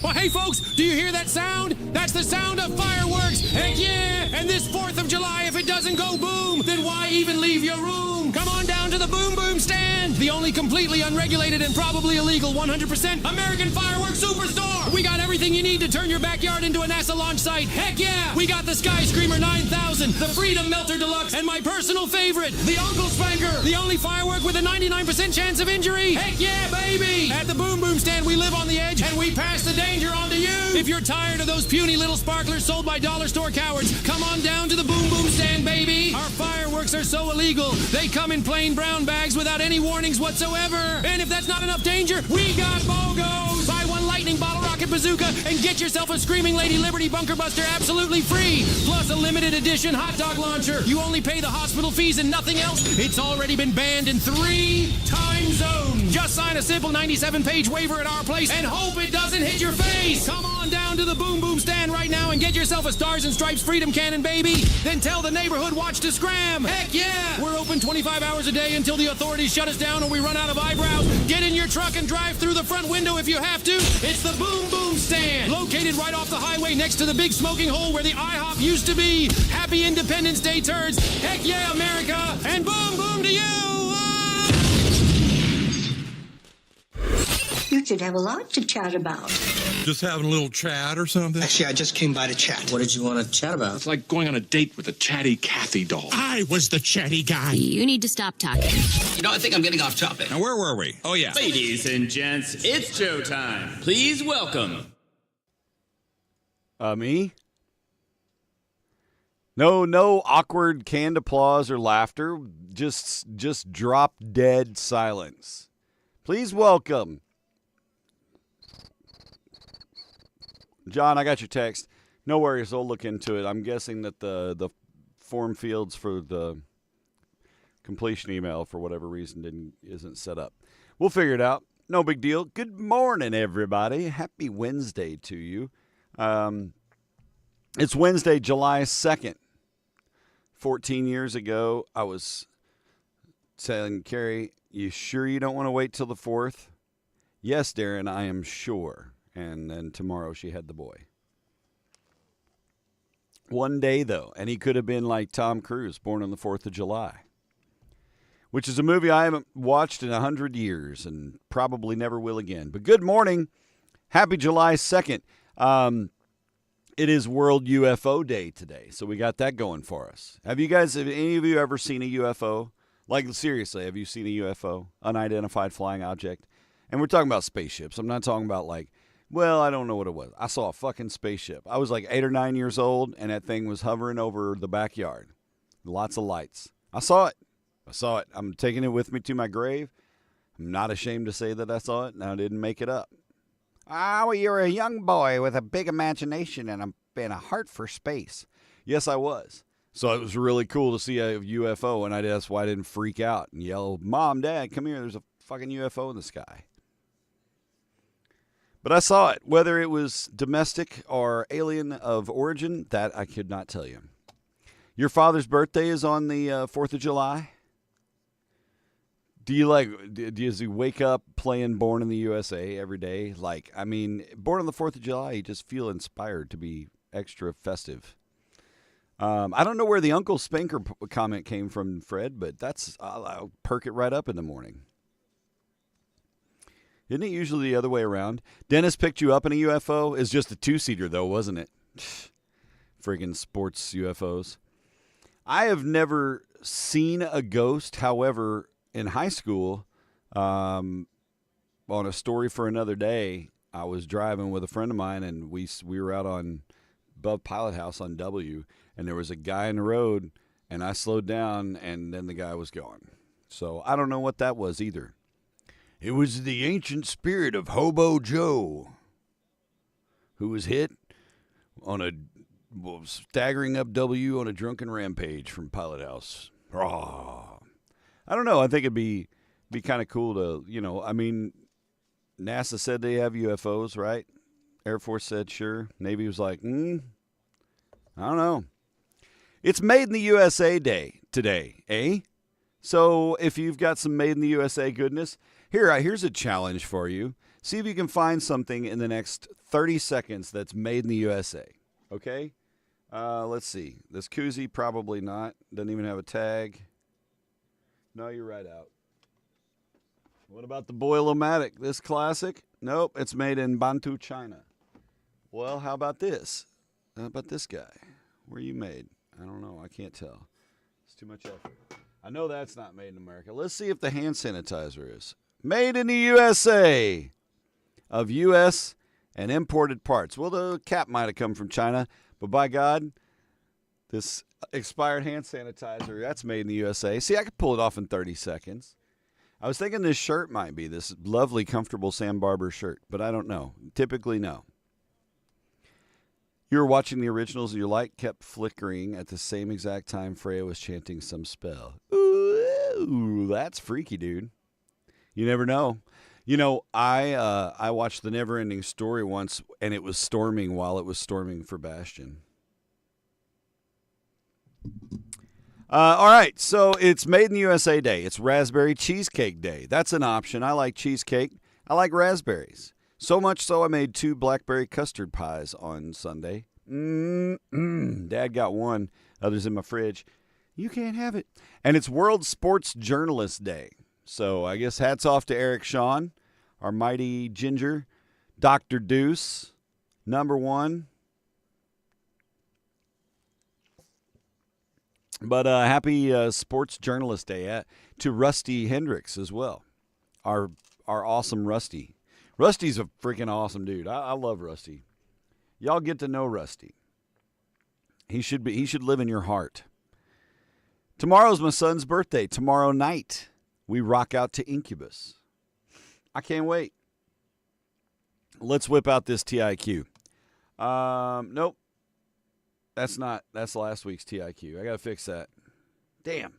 Well, hey, folks, do you hear that sound? That's the sound of fireworks. Heck yeah! And this 4th of July, if it doesn't go boom, then why even leave your room? Come on down to the Boom Boom Stand, the only completely unregulated and probably illegal 100% American fireworks superstore. We got everything you need to turn your backyard into a NASA launch site. Heck yeah! We got the Sky Screamer 9000, the Freedom Melter Deluxe, and my personal favorite, the Uncle Spanker, the only firework with a 99% chance of injury. Heck yeah, baby! At the Boom Boom Stand, we live on the edge, and we pass the danger on to you. If you're tired of those puny little sparklers sold by dollar store cowards, come on down to the Boom Boom Stand, baby. Our fireworks are so illegal, they come in plain brown bags without any warnings whatsoever. And if that's not enough danger, we got BOGOs. Buy one lightning bottle rocket bazooka and get yourself a Screaming Lady Liberty Bunker Buster absolutely free. Plus a limited edition hot dog launcher. You only pay the hospital fees and nothing else. It's already been banned in 3 time zones. Just sign a simple 97-page waiver at our place and hope it doesn't hit your face. Come on down to the Boom Boom Stand right now and get yourself a Stars and Stripes Freedom Cannon, baby. Then tell the neighborhood watch to scram. Heck yeah! We're open 25 hours a day until the authorities shut us down or we run out of eyebrows. Get in your truck and drive through the front window if you have to. It's the Boom Boom Stand, located right off the highway next to the big smoking hole where the IHOP used to be. Happy Independence Day, turds. Heck yeah, America. And boom, boom to you. You should have a lot to chat about. Just having a little chat or something? Actually, I just came by to chat. What did you want to chat about? It's like going on a date with a chatty Cathy doll. I was the chatty guy. You need to stop talking. You know, I think I'm getting off topic. Now, where were we? Oh, yeah. Ladies and gents, it's showtime. Please welcome. Me? No awkward canned applause or laughter. Just drop dead silence. Please welcome. John, I got your text. No worries, I'll look into it. I'm guessing that the form fields for the completion email, for whatever reason, isn't set up. We'll figure it out. No big deal. Good morning, everybody. Happy Wednesday to you. It's Wednesday, July 2nd. 14 years ago, I was telling Carrie, you sure you don't want to wait till the 4th? Yes, Darren, I am sure. And then tomorrow she had the boy. One day, though, and he could have been like Tom Cruise, born on the 4th of July, which is a movie I haven't watched in 100 years and probably never will again. But good morning. Happy July 2nd. It is World UFO Day today, so we got that going for us. Have any of you ever seen a UFO? Like, seriously, have you seen a UFO? Unidentified flying object? And we're talking about spaceships. I'm not talking about like, well, I don't know what it was. I saw a fucking spaceship. I was like 8 or 9 years old, and that thing was hovering over the backyard. Lots of lights. I saw it. I'm taking it with me to my grave. I'm not ashamed to say that I saw it, and I didn't make it up. Oh, you're a young boy with a big imagination and a heart for space. Yes, I was. So it was really cool to see a UFO, and that's why I didn't freak out and yell, Mom, Dad, come here. There's a fucking UFO in the sky. But I saw it. Whether it was domestic or alien of origin, that I could not tell you. Your father's birthday is on the 4th of July? Does he wake up playing Born in the USA every day? Born on the 4th of July, you just feel inspired to be extra festive. I don't know where the Uncle Spanker comment came from, Fred, but I'll perk it right up in the morning. Isn't it usually the other way around? Dennis picked you up in a UFO? It's just a 2-seater, though, wasn't it? Friggin' sports UFOs. I have never seen a ghost. However, in high school, on a story for another day, I was driving with a friend of mine, and we were out on above Pilot House on W, and there was a guy in the road, and I slowed down, and then the guy was gone. So I don't know what that was either. It was the ancient spirit of Hobo Joe, who was hit on staggering up W on a drunken rampage from Pilot House. Rawr. I don't know. I think it'd be kind of cool to, NASA said they have UFOs, right? Air Force said sure. Navy was like, I don't know. It's Made in the USA Day today, eh? So if you've got some Made in the USA goodness, here's a challenge for you. See if you can find something in the next 30 seconds that's made in the USA. Okay? Let's see. This koozie, probably not. Doesn't even have a tag. No, you're right out. What about the Boil-O-Matic? This classic? Nope, it's made in Bantu, China. Well, how about this? How about this guy? Where are you made? I don't know. I can't tell. It's too much effort. I know that's not made in America. Let's see if the hand sanitizer is. Made in the USA. Of U.S. and imported parts. Well, the cap might have come from China, but by God, this expired hand sanitizer, that's made in the USA. See, I could pull it off in 30 seconds. I was thinking this shirt might be this lovely, comfortable Sam Barber shirt, but I don't know. Typically, no. You were watching the originals and your light kept flickering at the same exact time Freya was chanting some spell. Ooh, that's freaky, dude. You never know. You know, I watched The Never-Ending Story once, and it was storming while it was storming for Bastion. All right, so it's Made in the USA Day. It's Raspberry Cheesecake Day. That's an option. I like cheesecake. I like raspberries. So much so I made 2 blackberry custard pies on Sunday. Dad got one. Others in my fridge. You can't have it. And it's World Sports Journalist Day. So I guess hats off to Eric Shawn, our mighty ginger, Dr. Deuce, number 1. But happy Sports Journalist Day to Rusty Hendricks as well, our awesome Rusty. Rusty's a freaking awesome dude. I love Rusty. Y'all get to know Rusty. He should live in your heart. Tomorrow's my son's birthday. Tomorrow night, we rock out to Incubus. I can't wait. Let's whip out this TIQ. Nope. That's last week's TIQ. I got to fix that. Damn.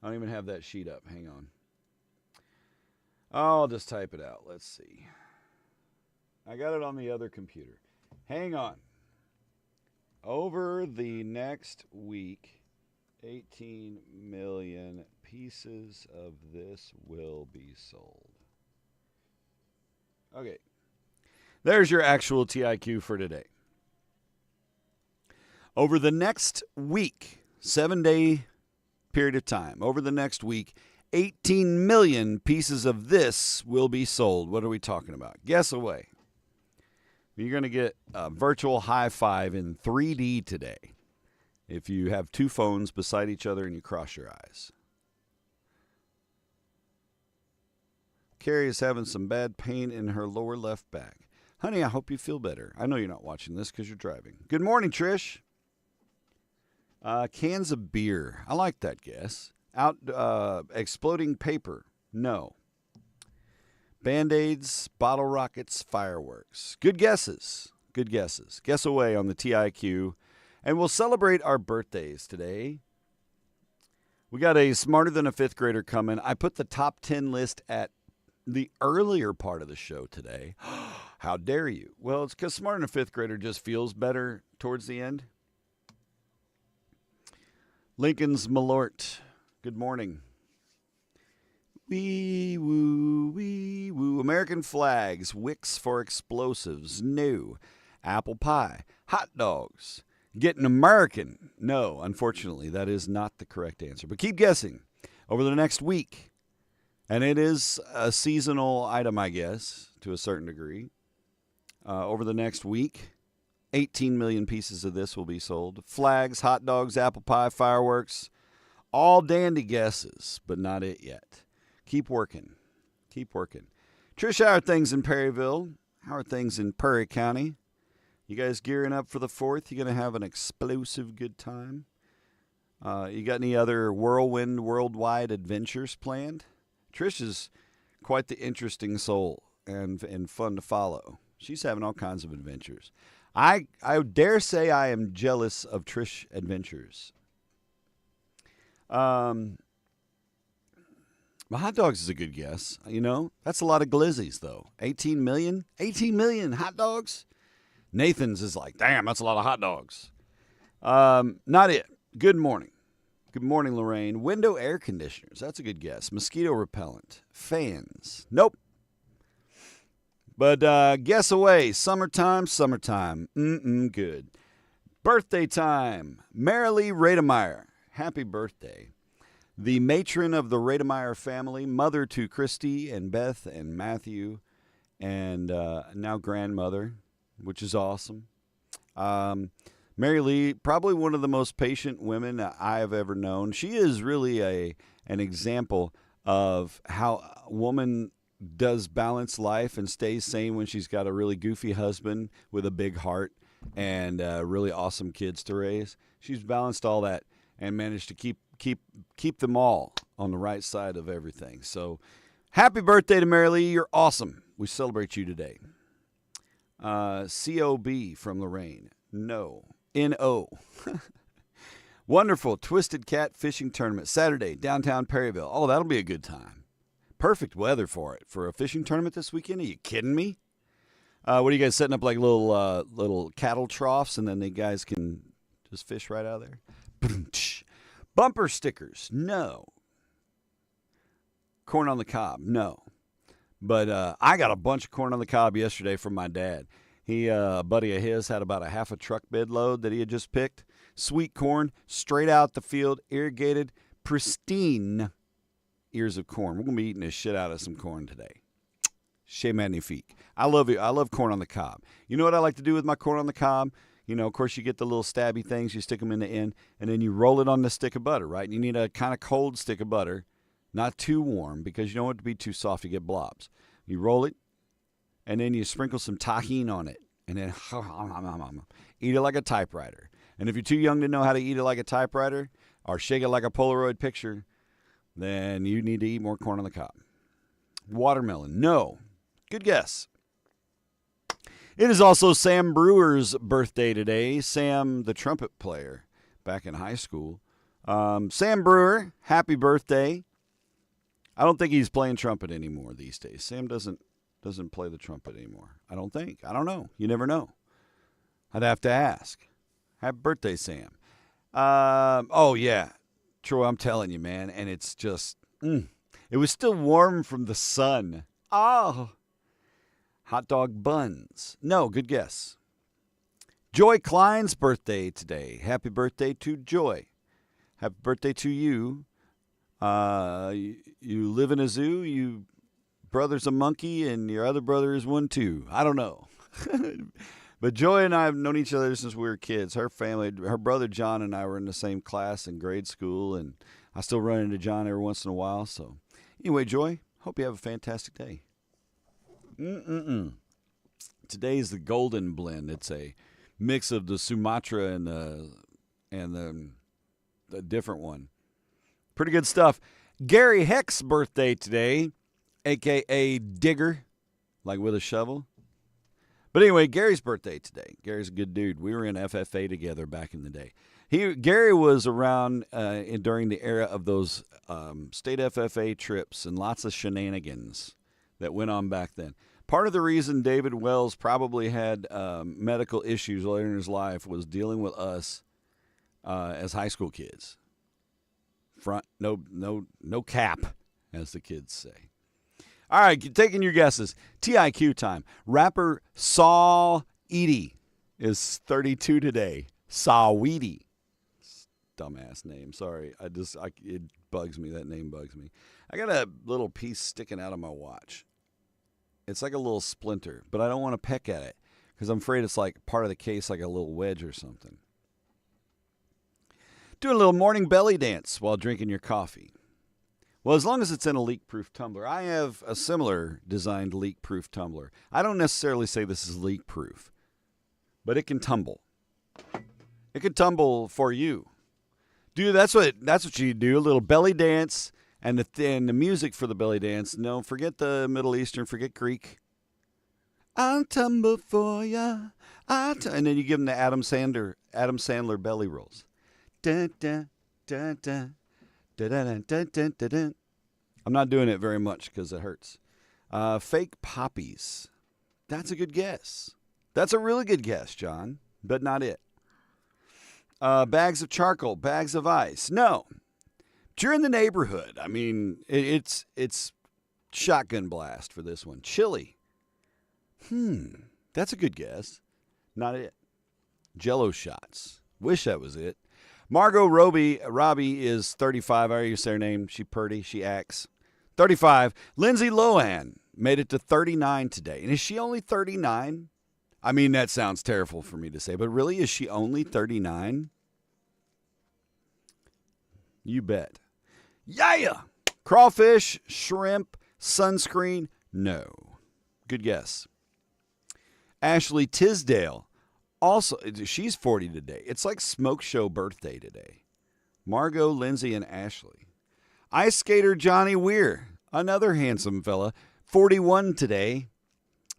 I don't even have that sheet up. Hang on. I'll just type it out. Let's see. I got it on the other computer. Hang on. Over the next week, 18 million pieces of this will be sold. Okay. There's your actual TIQ for today. Over the next week, 7-day period of time, over the next week, 18 million pieces of this will be sold. What are we talking about? Guess away. You're going to get a virtual high five in 3D today if you have 2 phones beside each other and you cross your eyes. Carrie is having some bad pain in her lower left back. Honey, I hope you feel better. I know you're not watching this because you're driving. Good morning, Trish. Cans of beer. I like that guess. Exploding paper. No. Band-Aids, bottle rockets, fireworks. Good guesses. Good guesses. Guess away on the TIQ. And we'll celebrate our birthdays today. We got a Smarter Than a Fifth Grader coming. I put the top 10 list at the earlier part of the show today. How dare you? Well, it's because Smarter Than a Fifth Grader just feels better towards the end. Lincoln's Malort. Good morning. Wee woo, wee woo. American flags, wicks for explosives, new. Apple pie, hot dogs. Getting American. No, unfortunately, that is not the correct answer. But keep guessing. Over the next week, and it is a seasonal item, I guess, to a certain degree. Over the next week, 18 million pieces of this will be sold. Flags, hot dogs, apple pie, fireworks. All dandy guesses, but not it yet. Keep working. Keep working. Trish, how are things in Perryville? How are things in Perry County? You guys gearing up for the 4th? You going to have an explosive good time? You got any other whirlwind worldwide adventures planned? Trish is quite the interesting soul and fun to follow. She's having all kinds of adventures. I dare say I am jealous of Trish adventures. Well, hot dogs is a good guess. You know, that's a lot of glizzies, though. 18 million? 18 million hot dogs? Nathan's is like, damn, that's a lot of hot dogs. Not it. Good morning. Good morning, Lorraine. Window air conditioners. That's a good guess. Mosquito repellent. Fans. Nope. But guess away. Summertime. Good. Birthday time. Marilee Rademeyer. Happy birthday. The matron of the Rademeyer family, mother to Christy and Beth and Matthew, and now grandmother, which is awesome. Mary Lee, probably one of the most patient women I have ever known. She is really an example of how a woman does balance life and stays sane when she's got a really goofy husband with a big heart and really awesome kids to raise. She's balanced all that and managed to keep them all on the right side of everything. So happy birthday to Mary Lee. You're awesome. We celebrate you today. COB from Lorraine. No. N-O. Wonderful Twisted Cat Fishing Tournament. Saturday, downtown Perryville. Oh, that'll be a good time. Perfect weather for a fishing tournament this weekend. Are you kidding me? What are you guys setting up, like little cattle troughs, and then the guys can just fish right out of there? Bumper stickers. No. Corn on the cob. No. But I got a bunch of corn on the cob yesterday from my dad. A buddy of his had about a half a truck bed load that he had just picked. Sweet corn, straight out the field, irrigated, pristine ears of corn. We're going to be eating the shit out of some corn today. Chez Magnifique. I love it. I love corn on the cob. You know what I like to do with my corn on the cob? You know, of course, you get the little stabby things. You stick them in the end, and then you roll it on the stick of butter, right? And you need a kind of cold stick of butter, not too warm, because you don't want it to be too soft to get blobs. You roll it, and then you sprinkle some tahini on it, and then eat it like a typewriter. And if you're too young to know how to eat it like a typewriter or shake it like a Polaroid picture, then you need to eat more corn on the cob. Watermelon, no. Good guess. It is also Sam Brewer's birthday today. Sam, the trumpet player back in high school. Sam Brewer, happy birthday. I don't think he's playing trumpet anymore these days. Sam doesn't play the trumpet anymore. I don't think. I don't know. You never know. I'd have to ask. Happy birthday, Sam. Oh, yeah. Troy, I'm telling you, man. And it's just, it was still warm from the sun. Oh. Hot dog buns. No, good guess. Joy Klein's birthday today. Happy birthday to Joy. Happy birthday to you. You live in a zoo. You brother's a monkey, and your other brother is one too. I don't know. But Joy and I have known each other since we were kids. Her family, her brother John and I were in the same class in grade school, and I still run into John every once in a while. So anyway, Joy, hope you have a fantastic day. Today's the Golden Blend. It's a mix of the Sumatra and the different one. Pretty good stuff. Gary Heck's birthday today, a.k.a. Digger, like with a shovel. But anyway, Gary's birthday today. Gary's a good dude. We were in FFA together back in the day. Gary was around during the era of those state FFA trips and lots of shenanigans that went on back then. Part of the reason David Wells probably had medical issues later in his life was dealing with us as high school kids. No cap, as the kids say. All right, taking your guesses. TIQ time. Rapper Saweetie is 32 today. Saweetie. Dumbass name. Sorry. It bugs me. That name bugs me. I got a little piece sticking out of my watch. It's like a little splinter, but I don't want to peck at it because I'm afraid it's like part of the case, like a little wedge or something. Doing a little morning belly dance while drinking your coffee. Well, as long as it's in a leak-proof tumbler. I have a similar designed leak-proof tumbler. I don't necessarily say this is leak-proof, but it can tumble. It can tumble for you. Dude, that's what you do. A little belly dance and the music for the belly dance. No, forget the Middle Eastern, forget Greek. I'll tumble for ya. And then you give them the Adam Sandler belly rolls. Dun, dun, dun, dun. Dun, dun, dun, dun, dun. I'm not doing it very much because it hurts. Fake poppies. That's a good guess. That's a really good guess, John, but not it. Bags of charcoal, bags of ice. No. But you're in the neighborhood. I mean, it's shotgun blast for this one. Chili. That's a good guess. Not it. Jello shots. Wish that was it. Margot Robbie is 35. I already say her name. She purty. She acts. 35. Lindsay Lohan made it to 39 today. And is she only 39? I mean, that sounds terrible for me to say, but really, is she only 39? You bet. Yeah! Crawfish, shrimp, sunscreen, no. Good guess. Ashley Tisdale, also, she's 40 today. It's like Smoke Show birthday today. Margot, Lindsay, and Ashley. Ice skater Johnny Weir, another handsome fella, 41 today.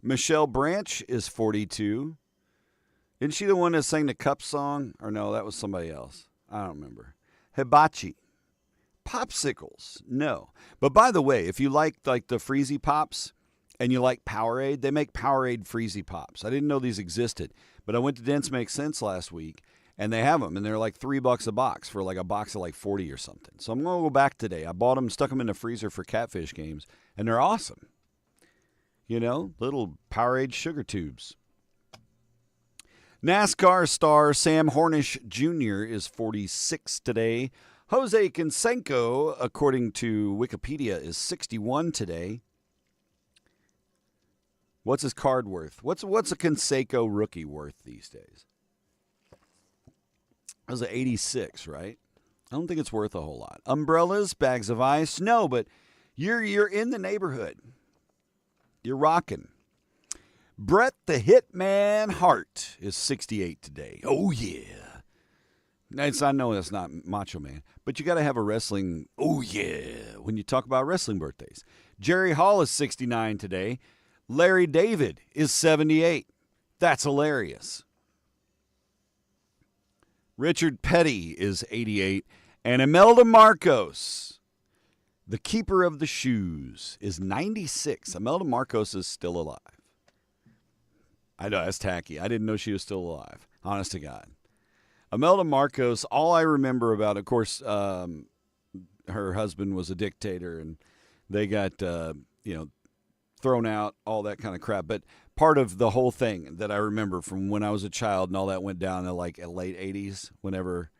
Michelle Branch is 42. Isn't she the one that sang the Cup song? Or no, that was somebody else. I don't remember. Hibachi. Popsicles. No. But by the way, if you like the Freezy Pops and you like Powerade, they make Powerade Freezy Pops. I didn't know these existed, but I went to Dents Make Sense last week and they have them and they're like $3 a box for like a box of like 40 or something. So I'm going to go back today. I bought them, stuck them in the freezer for Catfish games, and they're awesome. You know, little Powerade sugar tubes. NASCAR star Sam Hornish Jr. is 46 today. Jose Canseco, according to Wikipedia, is 61 today. What's his card worth? What's a Canseco rookie worth these days? That was an 86, right? I don't think it's worth a whole lot. Umbrellas, bags of ice, no, but you're in the neighborhood. You're rocking. Bret the Hitman Hart is 68 today. Oh, yeah. I know that's not Macho Man, but you got to have a wrestling, oh, yeah, when you talk about wrestling birthdays. Jerry Hall is 69 today. Larry David is 78. That's hilarious. Richard Petty is 88. And Imelda Marcos, the keeper of the shoes, is 96. Imelda Marcos is still alive. I know, that's tacky. I didn't know she was still alive. Honest to God. Imelda Marcos, all I remember about, of course, her husband was a dictator and they got, thrown out, all that kind of crap. But part of the whole thing that I remember from when I was a child and all that went down in like late 80s, whenever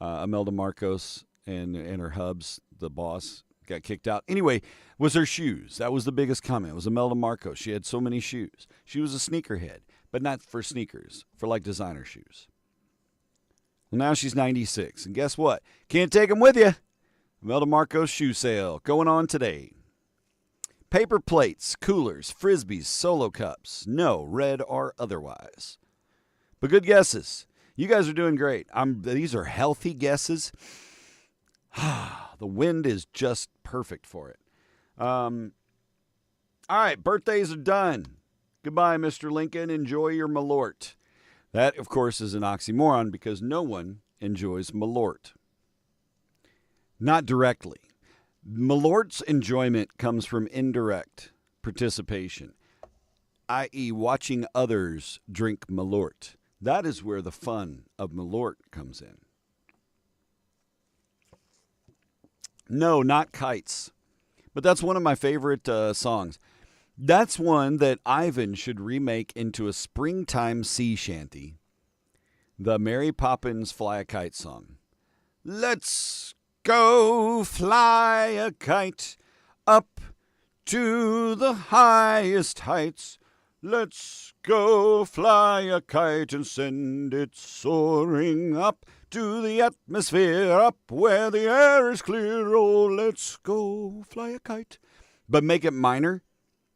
Imelda Marcos and her hubs, the boss, got kicked out. Anyway, was her shoes. That was the biggest comment. It was Imelda Marcos. She had so many shoes. She was a sneakerhead, but not for sneakers, for like designer shoes. Well, now she's 96. And guess what? Can't take them with you. Imelda Marcos shoe sale going on today. Paper plates, coolers, frisbees, solo cups. No, red or otherwise. But good guesses. You guys are doing great. These are healthy guesses. The wind is just perfect for it. All right, birthdays are done. Goodbye, Mr. Lincoln. Enjoy your Malort. That, of course, is an oxymoron because no one enjoys Malort. Not directly. Malort's enjoyment comes from indirect participation, i.e. watching others drink Malort. That is where the fun of Malort comes in. No, not Kites. But that's one of my favorite songs. That's one that Ivan should remake into a springtime sea shanty. The Mary Poppins Fly a Kite song. Let's go fly a kite up to the highest heights. Let's go fly a kite and send it soaring up to the atmosphere, up where the air is clear. Oh, let's go fly a kite. But make it minor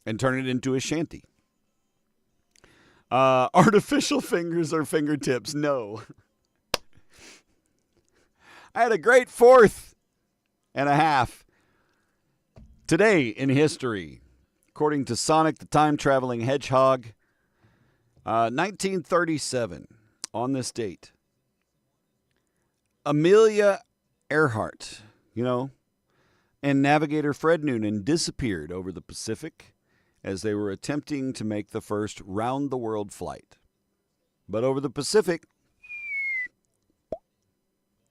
and turn it into a shanty. Artificial fingers or fingertips? No. I had a great 4th and a half. Today in history, according to Sonic the Time-Traveling Hedgehog, 1937, on this date, Amelia Earhart, and navigator Fred Noonan disappeared over the Pacific as they were attempting to make the first round-the-world flight. But over the Pacific,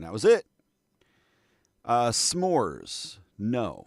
that was it. S'mores, no.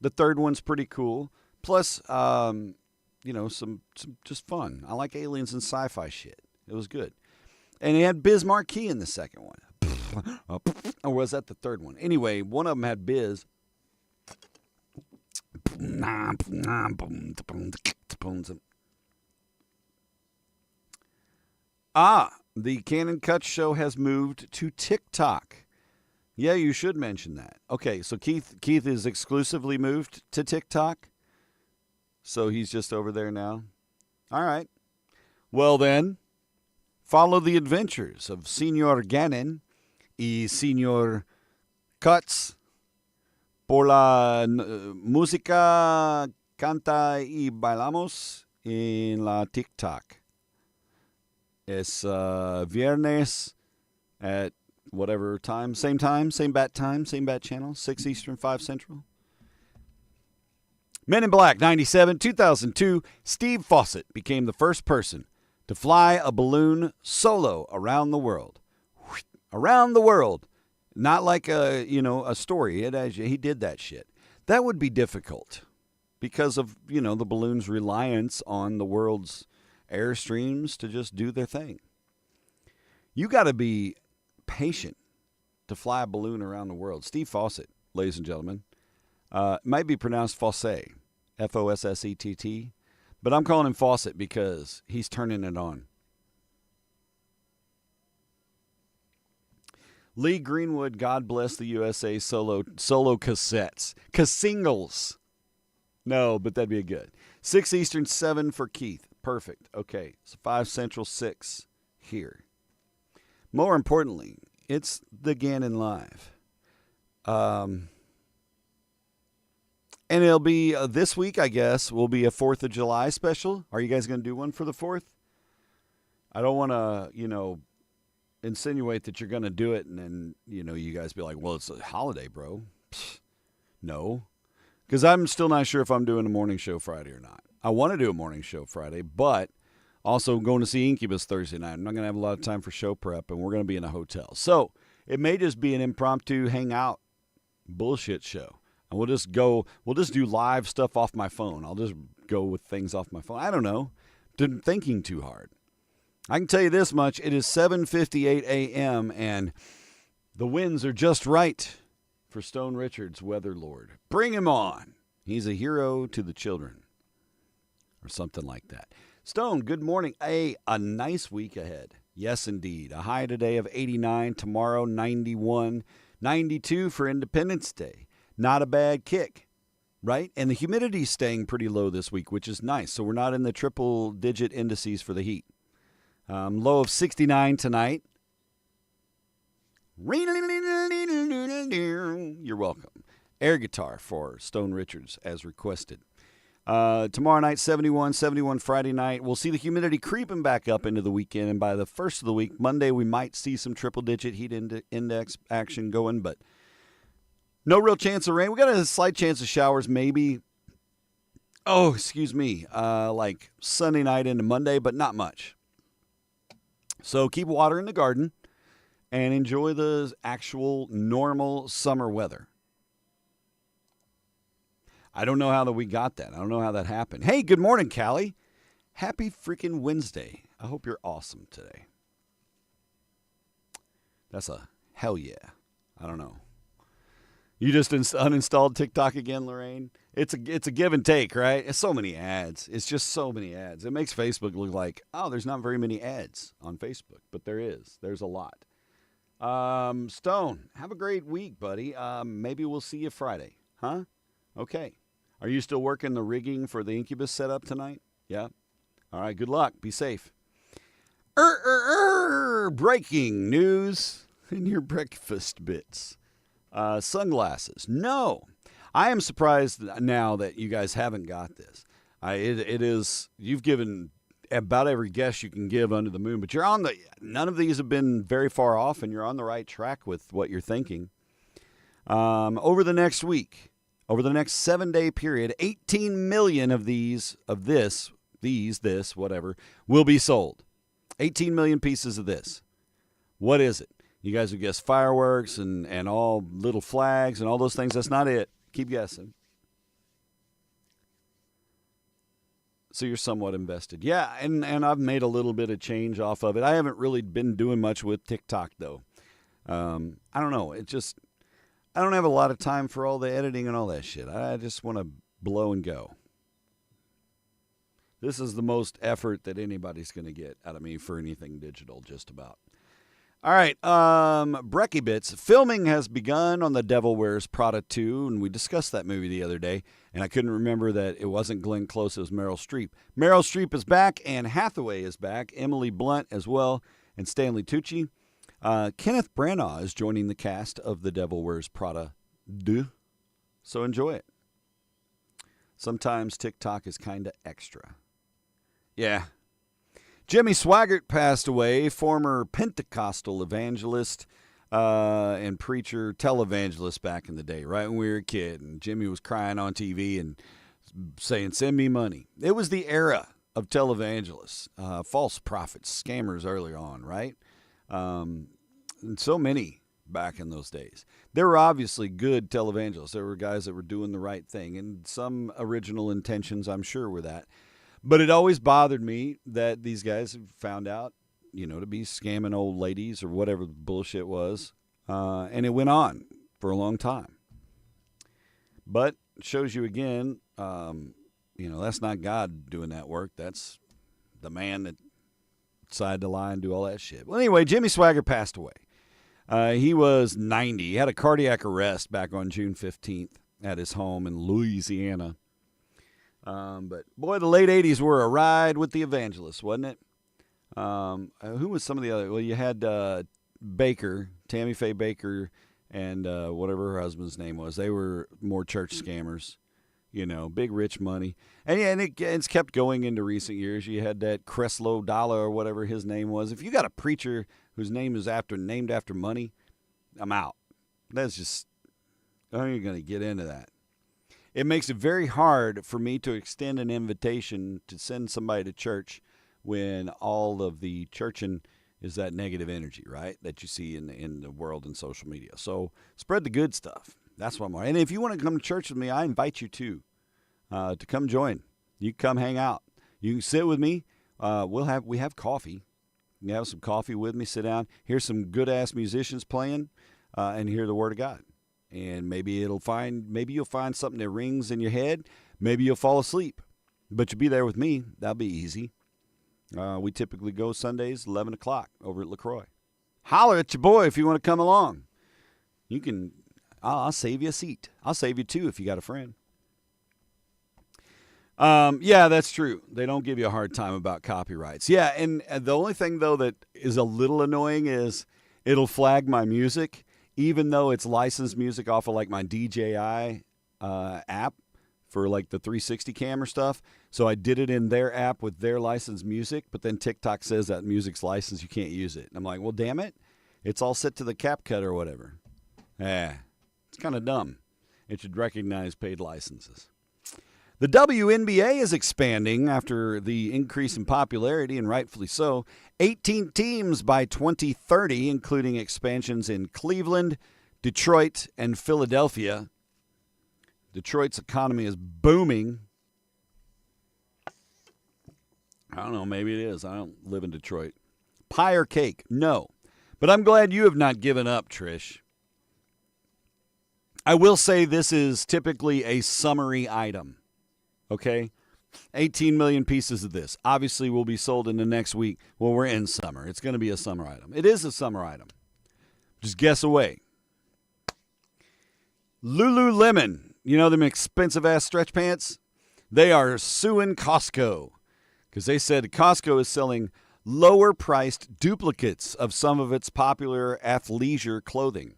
The third one's pretty cool. Plus, some just fun. I like aliens and sci-fi shit. It was good. And it had Biz Marquee in the second one. Or was that the third one? Anyway, one of them had Biz. The Cannon Cut show has moved to TikTok. Yeah, you should mention that. Okay, so Keith is exclusively moved to TikTok. So he's just over there now. All right. Well then, follow the adventures of Señor Gannon y Señor Cuts por la música canta y bailamos en la TikTok. Es viernes at whatever time, same bat channel, 6 Eastern, 5 Central. Men in Black, 97, 2002, Steve Fawcett became the first person to fly a balloon solo around the world. Around the world. Not like a story. He did that shit. That would be difficult because of, the balloon's reliance on the world's airstreams to just do their thing. You got to be patient to fly a balloon around the world. Steve Fawcett, ladies and gentlemen. It might be pronounced Fawcett, Fossett, but I'm calling him Fawcett because he's turning it on. Lee Greenwood, God bless the USA solo cassettes. Cassingles. No, but that'd be good. 6 Eastern, 7 for Keith. Perfect. Okay, so 5 Central, 6 here. More importantly, it's the Gannon Live. And it'll be this week, I guess, will be a 4th of July special. Are you guys going to do one for the 4th? I don't want to, insinuate that you're going to do it and then, you guys be like, well, it's a holiday, bro. Psst, no. Because I'm still not sure if I'm doing a morning show Friday or not. I want to do a morning show Friday, but also going to see Incubus Thursday night. I'm not going to have a lot of time for show prep, and we're going to be in a hotel. So it may just be an impromptu hangout bullshit show. And we'll just do live stuff off my phone. I'll just go with things off my phone. I don't know. Didn't thinking too hard. I can tell you this much. It is 7:58 a.m. and the winds are just right for Stone Richards, Weather Lord. Bring him on. He's a hero to the children. Or something like that. Stone, good morning. A nice week ahead. Yes, indeed. A high today of 89. Tomorrow, 91. 92 for Independence Day. Not a bad kick, right? And the humidity's staying pretty low this week, which is nice. So we're not in the triple-digit indices for the heat. Low of 69 tonight. You're welcome. Air guitar for Stone Richards as requested. Tomorrow night, 71 Friday night. We'll see the humidity creeping back up into the weekend. And by the first of the week, Monday, we might see some triple-digit heat index action going, but no real chance of rain. We got a slight chance of showers, maybe. Oh, excuse me. Like Sunday night into Monday, but not much. So keep watering the garden and enjoy the actual normal summer weather. I don't know how we got that. I don't know how that happened. Hey, good morning, Callie. Happy freaking Wednesday. I hope you're awesome today. That's a hell yeah. I don't know. You just uninstalled TikTok again, Lorraine? It's a give and take, right? It's so many ads. It's just so many ads. It makes Facebook look like, oh, there's not very many ads on Facebook. But there is. There's a lot. Stone, have a great week, buddy. Maybe we'll see you Friday. Huh? Okay. Are you still working the rigging for the Incubus setup tonight? Yeah? All right, good luck. Be safe. Breaking news in your breakfast bits. Sunglasses. No. I am surprised now that you guys haven't got this. It is, you've given about every guess you can give under the moon, but none of these have been very far off, and you're on the right track with what you're thinking. Over the next week, over the next 7-day period, 18 million of this, whatever, will be sold. 18 million pieces of this. What is it? You guys would guess fireworks and all little flags and all those things. That's not it. Keep guessing. So you're somewhat invested. Yeah, and I've made a little bit of change off of it. I haven't really been doing much with TikTok, though. I don't know. I don't have a lot of time for all the editing and all that shit. I just want to blow and go. This is the most effort that anybody's going to get out of me for anything digital, just about. All right, Brekkie Bits. Filming has begun on The Devil Wears Prada 2, and we discussed that movie the other day, and I couldn't remember that it wasn't Glenn Close, it was Meryl Streep. Meryl Streep is back, Anne Hathaway is back, Emily Blunt as well, and Stanley Tucci. Kenneth Branagh is joining the cast of The Devil Wears Prada 2, so enjoy it. Sometimes TikTok is kind of extra. Yeah. Jimmy Swaggart passed away, former Pentecostal evangelist and preacher, televangelist back in the day, right when we were a kid. And Jimmy was crying on TV and saying, "Send me money." It was the era of televangelists, false prophets, scammers early on, right? And so many back in those days. There were obviously good televangelists. There were guys that were doing the right thing, and some original intentions, I'm sure, were that. But it always bothered me that these guys found out, to be scamming old ladies or whatever the bullshit was. And it went on for a long time. But it shows you again, that's not God doing that work. That's the man that decided to lie and do all that shit. Well, anyway, Jimmy Swaggart passed away. He was 90. He had a cardiac arrest back on June 15th at his home in Louisiana. But boy, the late 80s were a ride with the evangelists, wasn't it? Who was some of the other? Well, you had Baker, Tammy Faye Baker, and whatever her husband's name was. They were more church scammers, big rich money. And it's kept going into recent years. You had that Creslow Dollar or whatever his name was. If you got a preacher whose name is named after money, I'm out. That's just, how are you going to get into that? It makes it very hard for me to extend an invitation to send somebody to church when all of the churching is that negative energy, right, that you see in the world and social media. So spread the good stuff. That's what I'm on. And if you want to come to church with me, I invite you to come join. You can come hang out. You can sit with me. We have coffee. You can have some coffee with me. Sit down. Hear some good ass musicians playing, and hear the Word of God. And maybe you'll find something that rings in your head. Maybe you'll fall asleep. But you'll be there with me. That'll be easy. We typically go Sundays, 11 o'clock over at LaCroix. Holler at your boy if you want to come along. You can. I'll save you a seat. I'll save you two if you got a friend. Yeah, that's true. They don't give you a hard time about copyrights. Yeah, and the only thing, though, that is a little annoying is it'll flag my music, even though it's licensed music off of like my DJI app for like the 360 camera stuff. So I did it in their app with their licensed music, but then TikTok says that music's licensed, you can't use it. And I'm like, well, damn it. It's all set to the CapCut or whatever. It's kind of dumb. It should recognize paid licenses. The WNBA is expanding after the increase in popularity, and rightfully so. 18 teams by 2030, including expansions in Cleveland, Detroit, and Philadelphia. Detroit's economy is booming. I don't know, maybe it is. I don't live in Detroit. Pie or cake? No. But I'm glad you have not given up, Trish. I will say this is typically a summary item. Okay? 18 million pieces of this. Obviously will be sold in the next week. Well, we're in summer. It's going to be a summer item. It is a summer item. Just guess away. Lululemon. You know them expensive-ass stretch pants? They are suing Costco because they said Costco is selling lower-priced duplicates of some of its popular athleisure clothing.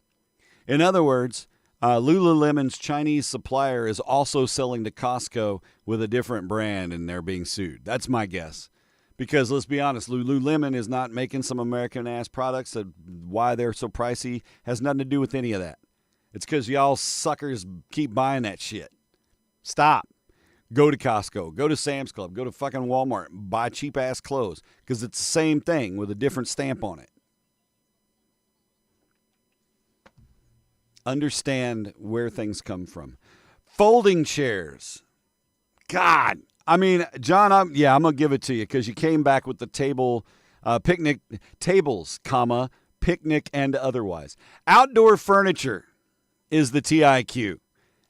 In other words, Lululemon's Chinese supplier is also selling to Costco with a different brand, and they're being sued. That's my guess. Because let's be honest, Lululemon is not making some American-ass products. That why they're so pricey has nothing to do with any of that. It's because y'all suckers keep buying that shit. Stop. Go to Costco. Go to Sam's Club. Go to fucking Walmart. Buy cheap-ass clothes. Because it's the same thing with a different stamp on it. Understand where things come from. Folding chairs. God, I mean, John, I'm going to give it to you because you came back with the picnic tables, comma, picnic and otherwise. Outdoor furniture is the TIQ.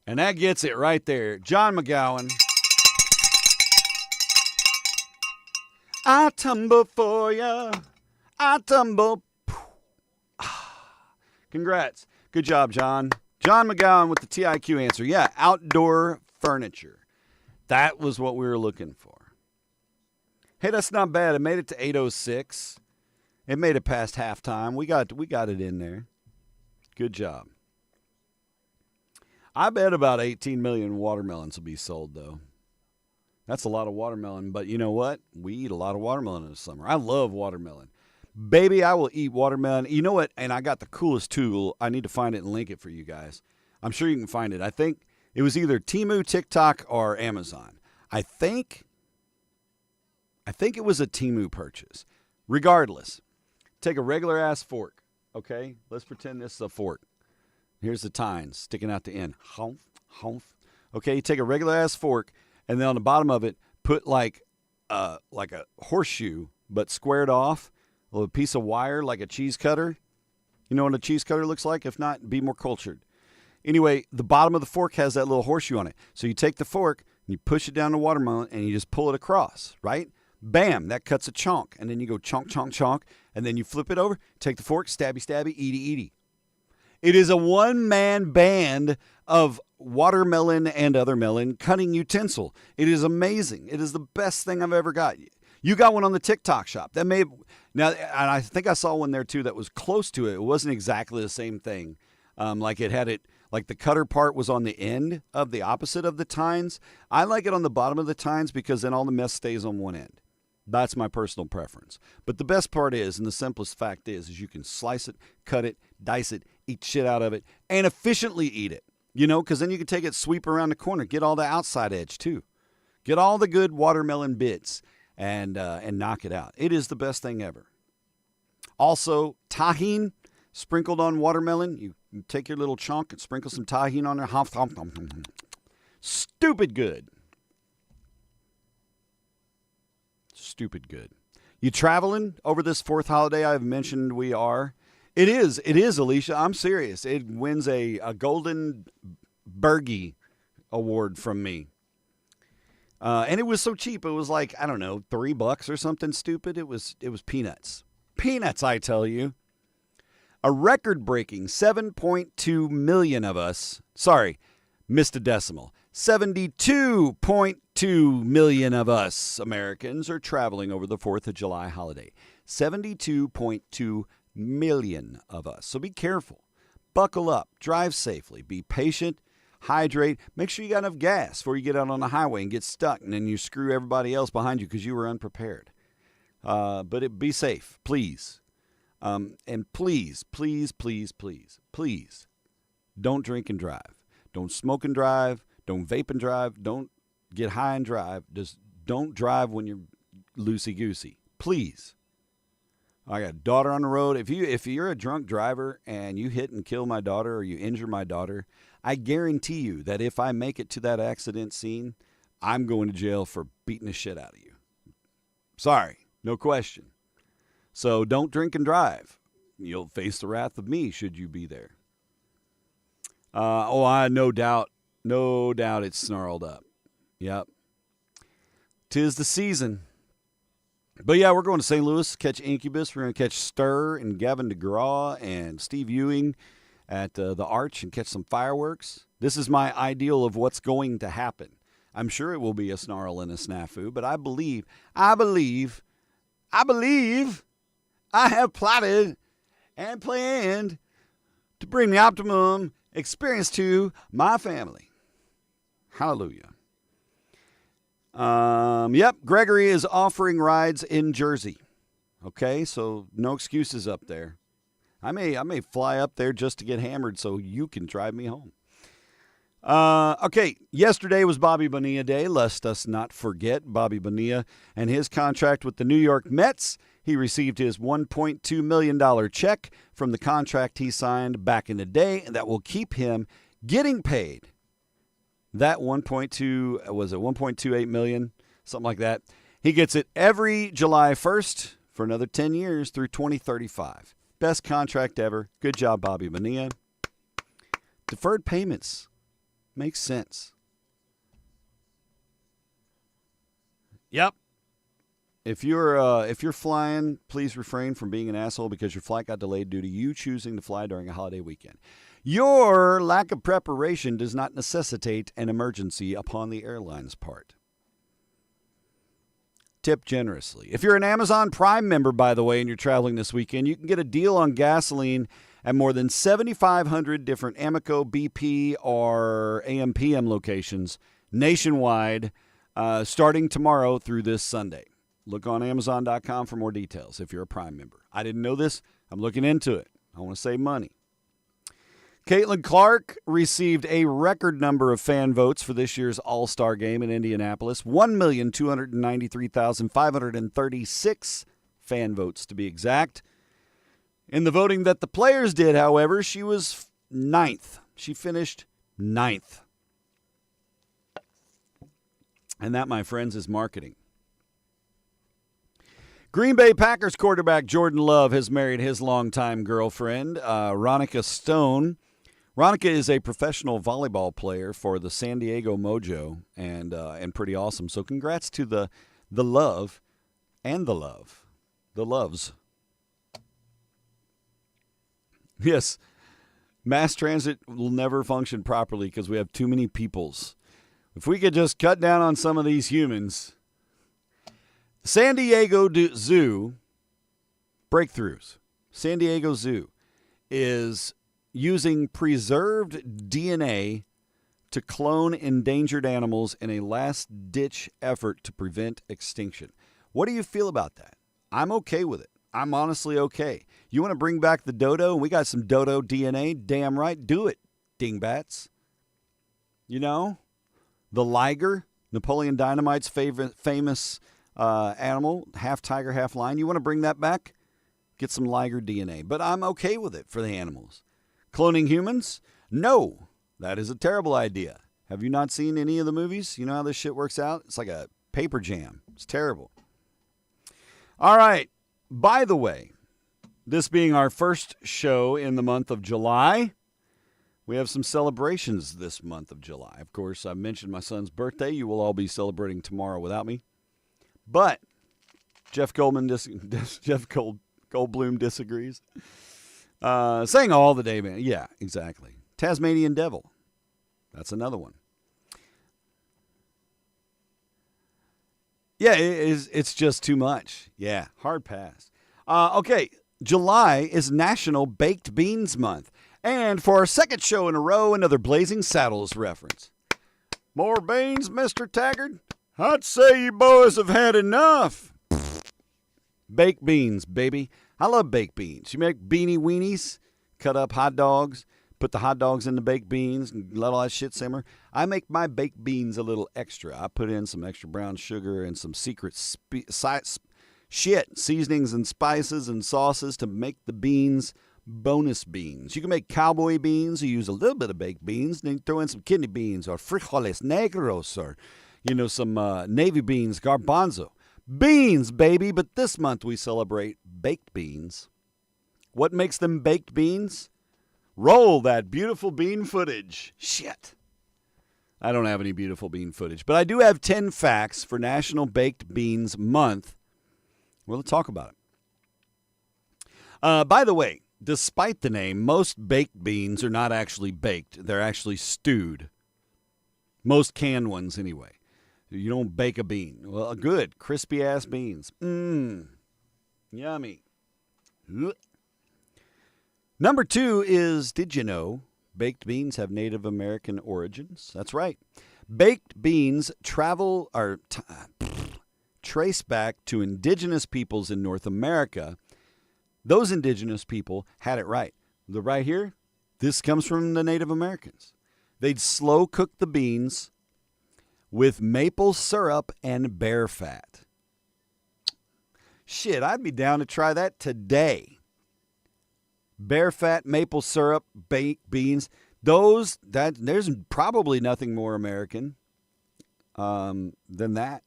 And that gets it right there. John McGowan. I tumble for ya. I tumble. Congrats. Good job, John. John McGowan with the TIQ answer. Yeah, outdoor furniture. That was what we were looking for. Hey, that's not bad. It made it to 8:06. It made it past halftime. We got it in there. Good job. I bet about 18 million watermelons will be sold, though. That's a lot of watermelon, but you know what? We eat a lot of watermelon in the summer. I love watermelon. Baby, I will eat watermelon. You know what? And I got the coolest tool. I need to find it and link it for you guys. I'm sure you can find it. I think it was either Temu, TikTok, or Amazon. I think it was a Temu purchase. Regardless, take a regular-ass fork, okay? Let's pretend this is a fork. Here's the tines sticking out the end. Humph, humph. Okay, you take a regular-ass fork, and then on the bottom of it, put like a horseshoe, but squared off, a little piece of wire like a cheese cutter. You know what a cheese cutter looks like? If not, be more cultured. Anyway, the bottom of the fork has that little horseshoe on it. So you take the fork, and you push it down the watermelon, and you just pull it across, right? Bam, that cuts a chunk. And then you go chonk, chonk, chonk, and then you flip it over, take the fork, stabby, stabby, eaty, eaty. It is a one-man band of watermelon and other melon cutting utensil. It is amazing. It is the best thing I've ever got. You got one on the TikTok shop. Now, and I think I saw one there too that was close to it. It wasn't exactly the same thing. Like the cutter part was on the end of the opposite of the tines. I like it on the bottom of the tines because then all the mess stays on one end. That's my personal preference. But the best part is, and the simplest fact is you can slice it, cut it, dice it, eat shit out of it, and efficiently eat it. You know, because then you can take it, sweep around the corner, get all the outside edge too. Get all the good watermelon bits and knock it out. It is the best thing ever. Also, tahine sprinkled on watermelon. You take your little chunk and sprinkle some tahine on there. Stupid good. Stupid good. You traveling over this fourth holiday? I've mentioned we are. It is, Alicia. I'm serious. It wins a Golden Bergie award from me. And it was so cheap. It was like, I don't know, $3 or something stupid. It was peanuts. Peanuts, I tell you. A record-breaking 7.2 million of us, sorry, missed a decimal. 72.2 million of us Americans are traveling over the 4th of July holiday. 72.2 million of us. So be careful. Buckle up. Drive safely. Be patient. Hydrate. Make sure you got enough gas before you get out on the highway and get stuck, and then you screw everybody else behind you because you were unprepared. But be safe, please. And please, please, please, please, please, don't drink and drive. Don't smoke and drive. Don't vape and drive. Don't get high and drive. Just don't drive when you're loosey-goosey. Please. I got a daughter on the road. If you're a drunk driver and you hit and kill my daughter or you injure my daughter, I guarantee you that if I make it to that accident scene, I'm going to jail for beating the shit out of you. Sorry, no question. So don't drink and drive. You'll face the wrath of me should you be there. I no doubt it's snarled up. Yep. 'Tis the season. But yeah, we're going to St. Louis, catch Incubus. We're going to catch Stir and Gavin DeGraw and Steve Ewing at the Arch and catch some fireworks. This is my ideal of what's going to happen. I'm sure it will be a snarl and a snafu, but I believe I have plotted and planned to bring the optimum experience to my family. Hallelujah. Yep, Gregory is offering rides in Jersey. Okay, so no excuses up there. I may fly up there just to get hammered so you can drive me home. Okay, yesterday was Bobby Bonilla Day. Lest us not forget Bobby Bonilla and his contract with the New York Mets. He received his $1.2 million check from the contract he signed back in the day, and that will keep him getting paid. That 1.28 million something like that. He gets it every July 1st for another 10 years through 2035. Best contract ever. Good job, Bobby Bonilla. Deferred payments. Makes sense. Yep. If you're flying, please refrain from being an asshole because your flight got delayed due to you choosing to fly during a holiday weekend. Your lack of preparation does not necessitate an emergency upon the airline's part. Tip generously. If you're an Amazon Prime member, by the way, and you're traveling this weekend, you can get a deal on gasoline at more than 7,500 different Amoco, BP, or AMPM locations nationwide starting tomorrow through this Sunday. Look on Amazon.com for more details if you're a Prime member. I didn't know this. I'm looking into it. I want to save money. Caitlin Clark received a record number of fan votes for this year's All-Star Game in Indianapolis. 1,293,536 fan votes to be exact. In the voting that the players did, however, she was ninth. She finished ninth. And that, my friends, is marketing. Green Bay Packers quarterback Jordan Love has married his longtime girlfriend, Ronica Stone. Ronica is a professional volleyball player for the San Diego Mojo and pretty awesome. So congrats to the Love and the Love. The Loves. Yes, mass transit will never function properly because we have too many peoples. If we could just cut down on some of these humans. San Diego Zoo breakthroughs. San Diego Zoo is using preserved DNA to clone endangered animals in a last-ditch effort to prevent extinction. What do you feel about that? I'm okay with it. I'm honestly okay. You want to bring back the dodo? We got some dodo DNA. Damn right. Do it, dingbats. You know? The liger, Napoleon Dynamite's famous animal, half tiger, half lion. You want to bring that back? Get some liger DNA. But I'm okay with it for the animals. Cloning humans? No. That is a terrible idea. Have you not seen any of the movies? You know how this shit works out? It's like a paper jam. It's terrible. All right. By the way, this being our first show in the month of July, we have some celebrations this month of July. Of course, I mentioned my son's birthday. You will all be celebrating tomorrow without me. But Jeff Goldblum disagrees. Saying all the day, man. Yeah, exactly. Tasmanian Devil. That's another one. Yeah, it's just too much. Yeah, hard pass. Okay, July is National Baked Beans Month. And for our second show in a row, another Blazing Saddles reference. More beans, Mr. Taggart? I'd say you boys have had enough. Baked beans, baby. I love baked beans. You make beanie weenies, cut up hot dogs, put the hot dogs in the baked beans, and let all that shit simmer. I make my baked beans a little extra. I put in some extra brown sugar and some secret seasonings and spices and sauces to make the beans bonus beans. You can make cowboy beans. You use a little bit of baked beans. Then throw in some kidney beans or frijoles negros or, some navy beans, garbanzo. Beans, baby. But this month we celebrate baked beans. What makes them baked beans? Roll that beautiful bean footage. Shit. I don't have any beautiful bean footage. But I do have 10 facts for National Baked Beans Month. Well, let's talk about it. By the way, despite the name, most baked beans are not actually baked. They're actually stewed. Most canned ones, anyway. You don't bake a bean. Well, good. Crispy-ass beans. Yummy. Ugh. Number 2 is, did you know baked beans have Native American origins? That's right. Baked beans trace back to indigenous peoples in North America. Those indigenous people had it right. The right here, this comes from the Native Americans. They'd slow cook the beans with maple syrup and bear fat. Shit, I'd be down to try that today. Bear fat, maple syrup, baked beans. There's probably nothing more American than that.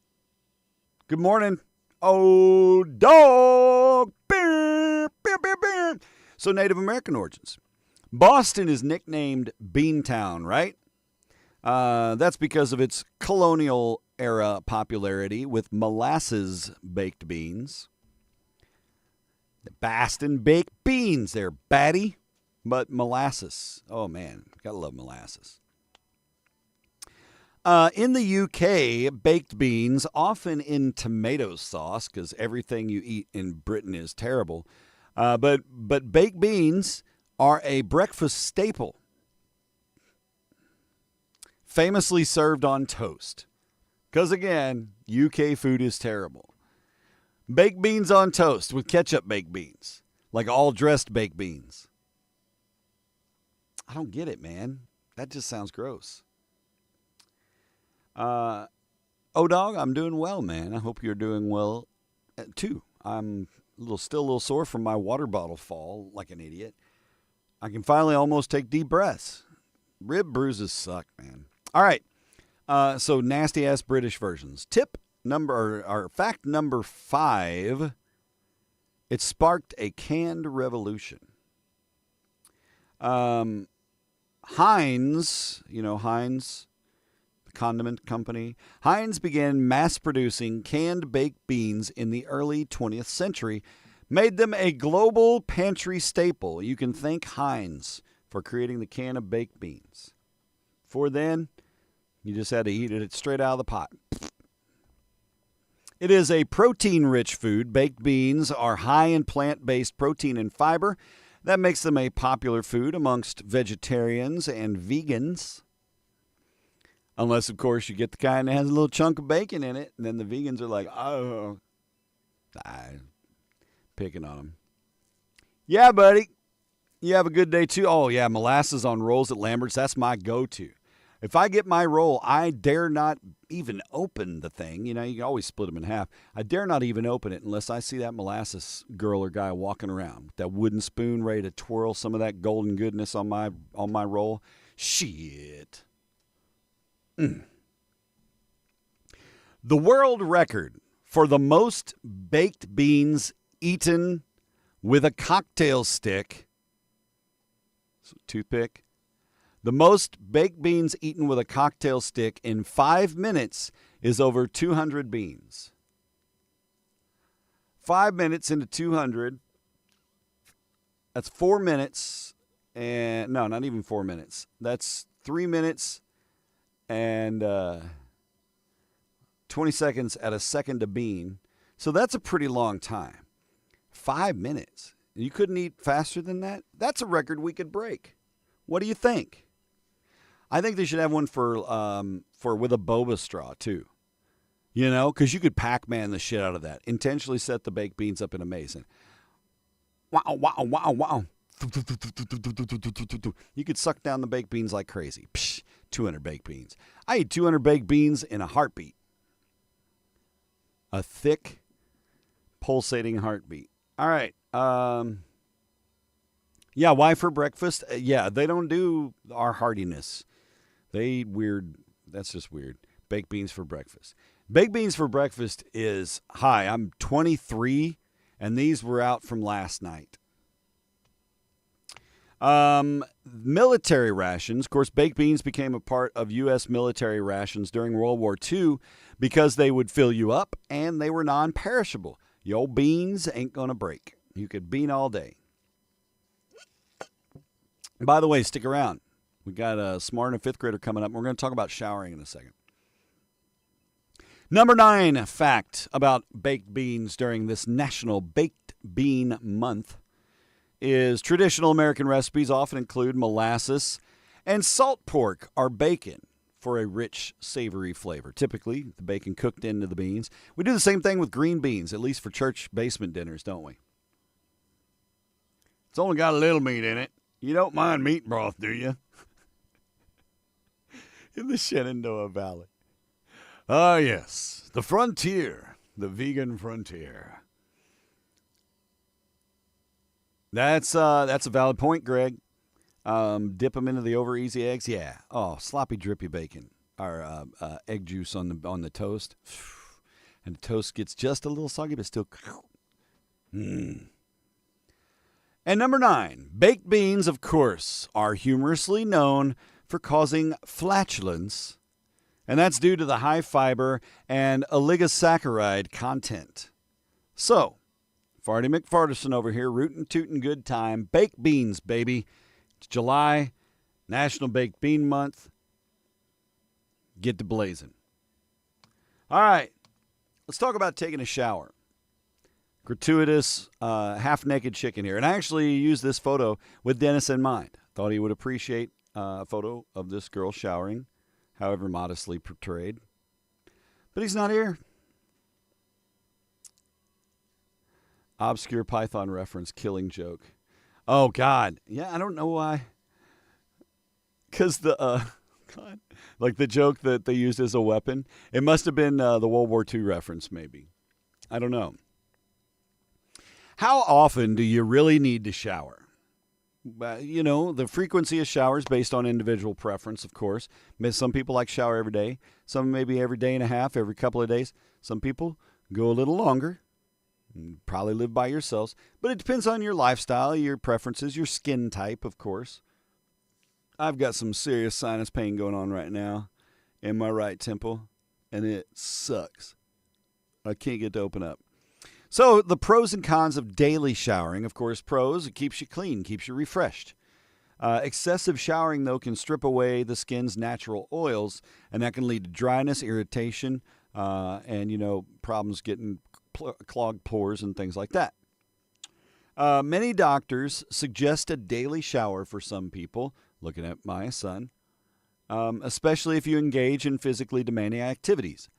Good morning. Oh, dog. Beer, beer, beer, beer. So Native American origins. Boston is nicknamed Beantown, right? That's because of its colonial era popularity with molasses baked beans. The Boston baked beans, they're batty, but molasses. Oh man, gotta love molasses. In the UK, baked beans, often in tomato sauce, because everything you eat in Britain is terrible. But baked beans are a breakfast staple, famously served on toast. Because again, UK food is terrible. Baked beans on toast with ketchup baked beans, like all dressed baked beans. I don't get it, man. That just sounds gross. Oh, dog, I'm doing well, man. I hope you're doing well, too. I'm still a little sore from my water bottle fall like an idiot. I can finally almost take deep breaths. Rib bruises suck, man. All right. So nasty-ass British versions. Fact number 5, it sparked a canned revolution. Heinz, Heinz, the condiment company. Heinz began mass-producing canned baked beans in the early 20th century, made them a global pantry staple. You can thank Heinz for creating the can of baked beans. Before then, you just had to eat it straight out of the pot. It is a protein-rich food. Baked beans are high in plant-based protein and fiber. That makes them a popular food amongst vegetarians and vegans. Unless, of course, you get the kind that has a little chunk of bacon in it, and then the vegans are like, oh, picking on them. Yeah, buddy. You have a good day, too. Oh, yeah, molasses on rolls at Lambert's. That's my go-to. If I get my roll, I dare not even open the thing. You can always split them in half. I dare not even open it unless I see that molasses girl or guy walking around with that wooden spoon ready to twirl some of that golden goodness on my roll. Shit. The world record for the most baked beans eaten with a cocktail stick, toothpick. The most baked beans eaten with a cocktail stick in 5 minutes is over 200 beans. 5 minutes into 200, that's 4 minutes, and no, not even 4 minutes. That's 3 minutes and 20 seconds at a second a bean. So that's a pretty long time. 5 minutes. You couldn't eat faster than that? That's a record we could break. What do you think? I think they should have one for with a boba straw too. Because you could Pac-Man the shit out of that. Intentionally set the baked beans up in a maze. Wow, wow, wow, wow. You could suck down the baked beans like crazy. Psh, 200 baked beans. I eat 200 baked beans in a heartbeat. A thick, pulsating heartbeat. All right. Yeah, why for breakfast? Yeah, they don't do our heartiness. They eat weird. That's just weird. Baked beans for breakfast. Baked beans for breakfast is, hi, I'm 23, and these were out from last night. Military rations. Of course, baked beans became a part of U.S. military rations during World War II because they would fill you up, and they were non-perishable. Your old beans ain't going to break. You could bean all day. By the way, stick around. We got a smart and a 5th grader coming up. We're going to talk about showering in a second. Number 9 fact about baked beans during this National Baked Bean Month is traditional American recipes often include molasses and salt pork or bacon for a rich, savory flavor. Typically, the bacon cooked into the beans. We do the same thing with green beans, at least for church basement dinners, don't we? It's only got a little meat in it. You don't mind meat broth, do you? In the Shenandoah Valley. Ah, yes. The frontier. The vegan frontier. That's a valid point, Greg. Dip them into the over easy eggs. Yeah. Oh, sloppy drippy bacon or egg juice on the toast. and the toast gets just a little soggy, but still. And number 9, baked beans, of course, are humorously known for causing flatulence, and that's due to the high fiber and oligosaccharide content. So, Farty McFartison over here, rootin' tootin' good time. Baked beans, baby. It's July, National Baked Bean Month. Get to blazing. All right, let's talk about taking a shower. Gratuitous, half-naked chicken here. And I actually used this photo with Dennis in mind. Thought he would appreciate a photo of this girl showering, however modestly portrayed. But he's not here. Obscure Python reference, killing joke. Oh, God. Yeah, I don't know why. Because God, like the joke that they used as a weapon, it must have been the World War II reference, maybe. I don't know. How often do you really need to shower? The frequency of showers based on individual preference, of course. Some people like shower every day. Some maybe every day and a half, every couple of days. Some people go a little longer. Probably live by yourselves. But it depends on your lifestyle, your preferences, your skin type, of course. I've got some serious sinus pain going on right now in my right temple, and it sucks. I can't get to open up. So the pros and cons of daily showering. Of course, pros, it keeps you clean, keeps you refreshed. Excessive showering, though, can strip away the skin's natural oils, and that can lead to dryness, irritation, and, problems getting clogged pores and things like that. Many doctors suggest a daily shower for some people, looking at my son, especially if you engage in physically demanding activities.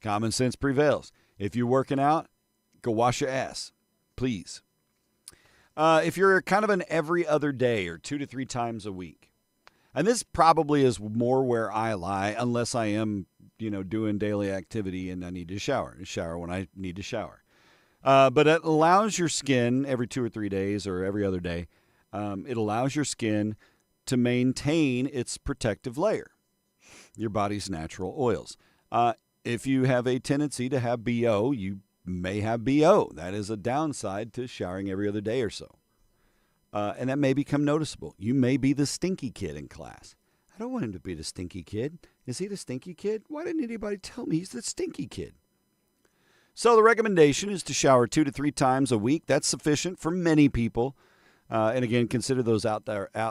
Common sense prevails. If you're working out, go wash your ass, please. If you're kind of an every other day or 2 to 3 times a week, and this probably is more where I lie, unless I am, doing daily activity and I need to shower when I need to shower. But it allows your skin every 2 or 3 days or every other day. It allows your skin to maintain its protective layer, your body's natural oils. If you have a tendency to have BO, you may have BO. That is a downside to showering every other day or so. And that may become noticeable. You may be the stinky kid in class. I don't want him to be the stinky kid. Is he the stinky kid? Why didn't anybody tell me he's the stinky kid? So the recommendation is to shower 2 to 3 times a week. That's sufficient for many people. And again, consider those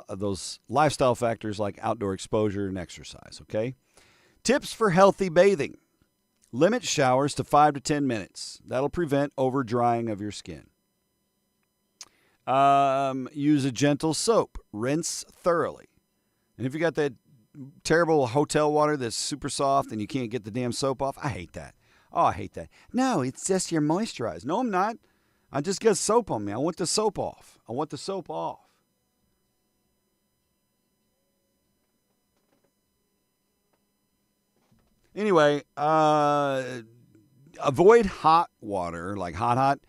those lifestyle factors like outdoor exposure and exercise, okay? Tips for healthy bathing. Limit showers to 5 to 10 minutes. That'll prevent over drying of your skin. Use a gentle soap. Rinse thoroughly. And if you got that terrible hotel water that's super soft and you can't get the damn soap off, I hate that. Oh, I hate that. No, it's just your moisturizer. No, I'm not. I just got soap on me. I want the soap off. I want the soap off. Anyway, avoid hot water, like hot,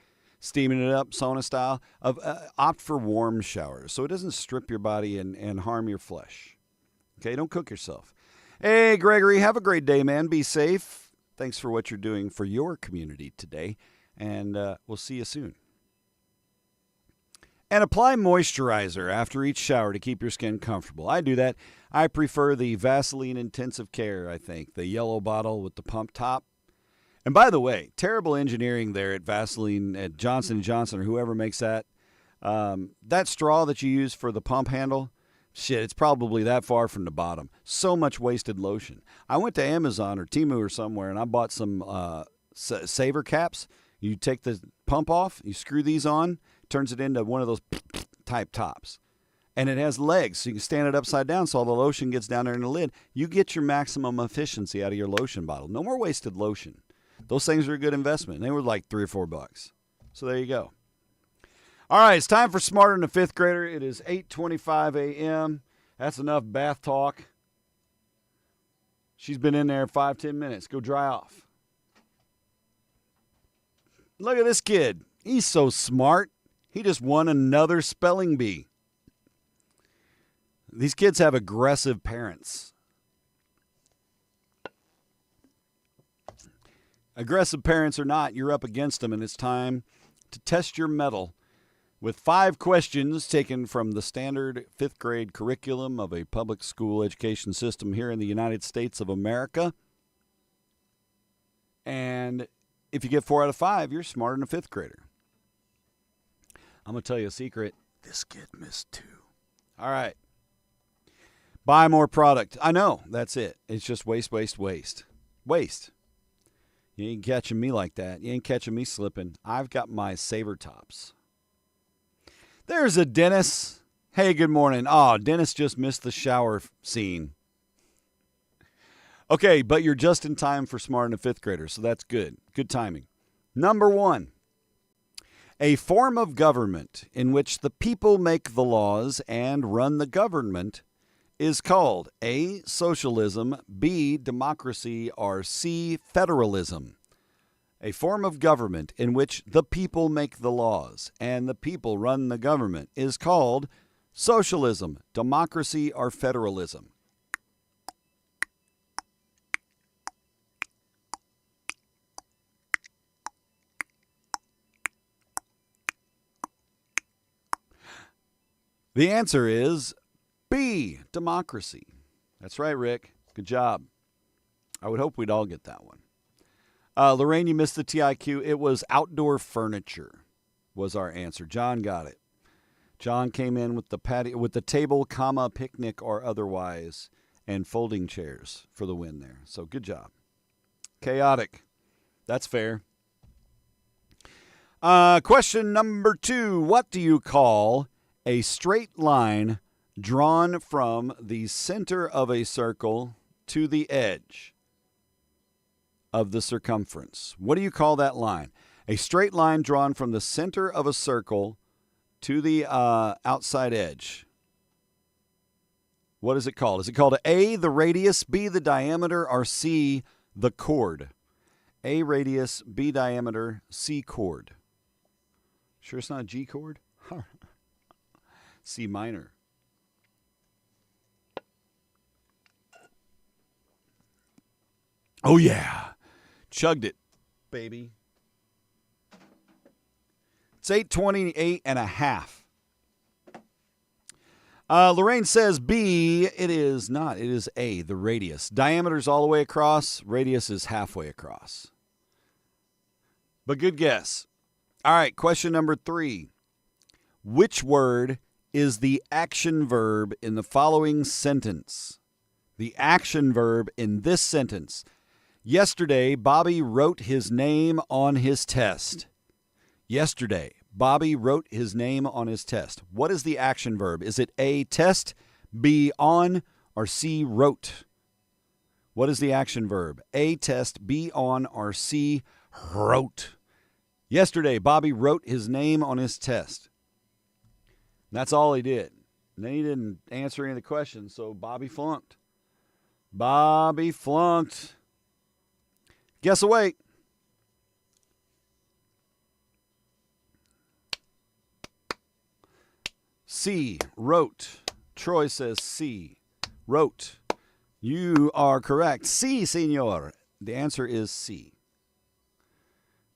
steaming it up, sauna style. Opt for warm showers so it doesn't strip your body and harm your flesh. Okay, don't cook yourself. Hey, Gregory, have a great day, man. Be safe. Thanks for what you're doing for your community today, and we'll see you soon. And apply moisturizer after each shower to keep your skin comfortable. I do that. I prefer the Vaseline Intensive Care, I think, the yellow bottle with the pump top. And by the way, terrible engineering there at Vaseline, at Johnson & Johnson, or whoever makes that. That straw that you use for the pump handle, shit, it's probably that far from the bottom. So much wasted lotion. I went to Amazon or Temu or somewhere, and I bought some saver caps. You take the pump off, you screw these on, turns it into one of those type tops. And it has legs, so you can stand it upside down so all the lotion gets down there in the lid. You get your maximum efficiency out of your lotion bottle. No more wasted lotion. Those things are a good investment. They were like $3 or $4. So there you go. All right, it's time for Smarter Than a Fifth Grader. It is 8:25 a.m. That's enough bath talk. She's been in there 5-10 minutes. Go dry off. Look at this kid. He's so smart. He just won another spelling bee. These kids have aggressive parents. Aggressive parents or not, you're up against them, and it's time to test your mettle with 5 questions taken from the standard 5th grade curriculum of a public school education system here in the United States of America. And if you get 4 out of 5, you're smarter than a 5th grader. I'm going to tell you a secret. This kid missed 2. All right. Buy more product. I know. That's it. It's just waste, waste, waste. Waste. You ain't catching me like that. You ain't catching me slipping. I've got my Saver Tops. There's a Dennis. Hey, good morning. Oh, Dennis just missed the shower scene. Okay, but you're just in time for Smart and a 5th grader, so that's good. Good timing. Number 1. A form of government in which the people make the laws and run the government is called A, socialism, B, democracy, or C, federalism. A form of government in which the people make the laws and the people run the government is called socialism, democracy, or federalism. The answer is B, democracy. That's right, Rick. Good job. I would hope we'd all get that one. Lorraine, you missed the TIQ. It was outdoor furniture was our answer. John got it. John came in with the patio, with the table, comma, picnic or otherwise, and folding chairs for the win there. So good job. Chaotic. That's fair. Question number 2. What do you call a straight line drawn from the center of a circle to the edge of the circumference? What do you call that line? A straight line drawn from the center of a circle to the outside edge. What is it called? Is it called A, the radius, B, the diameter, or C, the chord? A, radius, B, diameter, C, chord. Sure it's not a G chord? C minor. Oh, yeah. Chugged it, baby. It's 8:28 and a half. Lorraine says B. It is not. It is A, the radius. Diameter's all the way across. Radius is halfway across. But good guess. All right, question number 3. Which word is the action verb in the following sentence? The action verb in this sentence. Yesterday, Bobby wrote his name on his test. Yesterday, Bobby wrote his name on his test. What is the action verb? Is it A, test, B, on, or C, wrote? What is the action verb? A, test, B, on, or C, wrote? Yesterday, Bobby wrote his name on his test. That's all he did. And then he didn't answer any of the questions, so Bobby flunked. Bobby flunked. Guess away. C, wrote. Troy says C, wrote. You are correct. C, senor. The answer is C.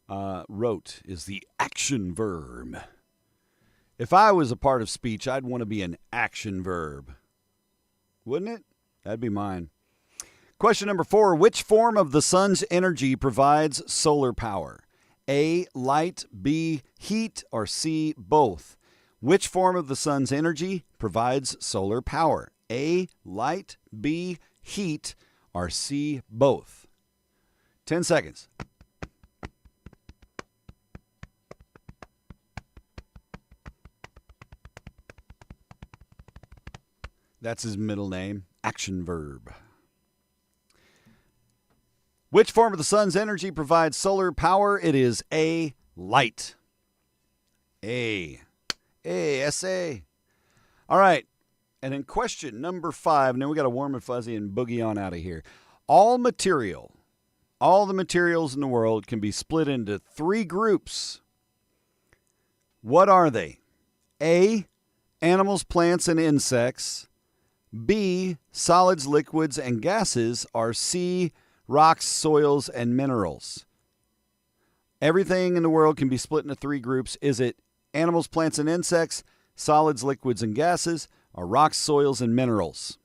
Wrote is the action verb. If I was a part of speech, I'd want to be an action verb. Wouldn't it? That'd be mine. Question number 4. Which form of the sun's energy provides solar power? A, light, B, heat, or C, both? Which form of the sun's energy provides solar power? A, light, B, heat, or C, both? 10 seconds. That's his middle name. Action verb. Which form of the sun's energy provides solar power? It is A, light. A, S-A. All right. And then question number 5, and then we got to warm and fuzzy and boogie on out of here. All the materials in the world can be split into 3 groups. What are they? A, animals, plants, and insects. B, solids, liquids, and gases. Or C, rocks, soils, and minerals. Everything in the world can be split into three groups. Is it animals, plants, and insects, solids, liquids, and gases, or rocks, soils, and minerals?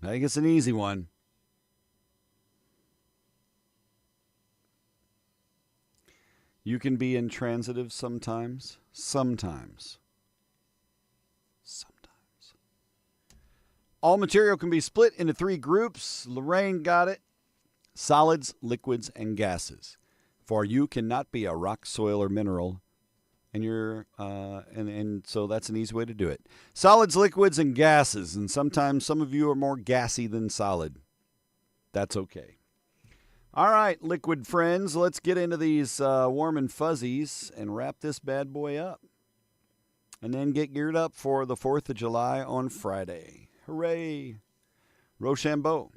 I think it's an easy one. You can be intransitive sometimes. Sometimes. All material can be split into three groups. Lorraine got it. Solids, liquids, and gases. For you cannot be a rock, soil, or mineral. And you're and so that's an easy way to do it. Solids, liquids, and gases. And sometimes some of you are more gassy than solid. That's okay. All right, liquid friends, let's get into these warm and fuzzies and wrap this bad boy up. And then get geared up for the 4th of July on Friday. Hooray! Rochambeau.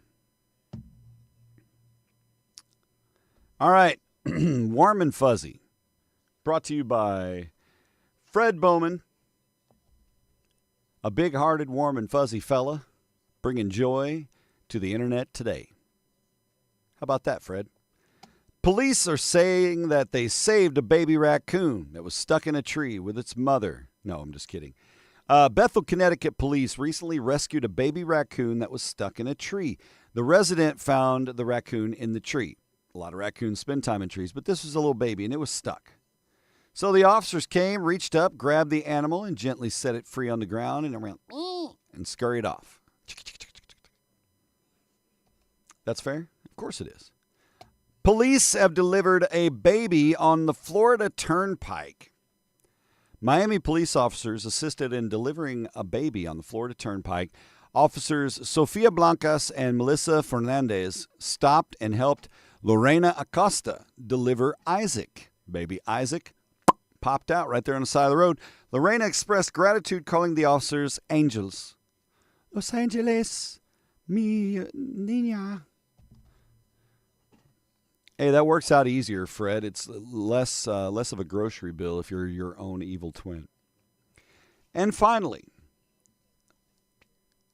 All right, warm and fuzzy. Brought to you by Fred Bowman, a big-hearted, warm and fuzzy fella, bringing joy to the internet today. How about that, Fred? Police are saying that they saved a baby raccoon that was stuck in a tree with its mother. No, I'm just kidding. Bethel, Connecticut police recently rescued a baby raccoon that was stuck in a tree. The resident found the raccoon in the tree. A lot of raccoons spend time in trees, but this was a little baby, and it was stuck. So the officers came, reached up, grabbed the animal, and gently set it free on the ground and around and scurried off. That's fair? Of course it is. Police have delivered a baby on the Florida Turnpike. Miami police officers assisted in delivering a baby on the Florida Turnpike. Officers Sofia Blancas and Melissa Fernandez stopped and helped Lorena Acosta deliver Isaac. Baby Isaac popped out right there on the side of the road. Lorena expressed gratitude, calling the officers angels. Los Angeles, mi niña. Hey, that works out easier, Fred. It's less of a grocery bill if you're your own evil twin. And finally,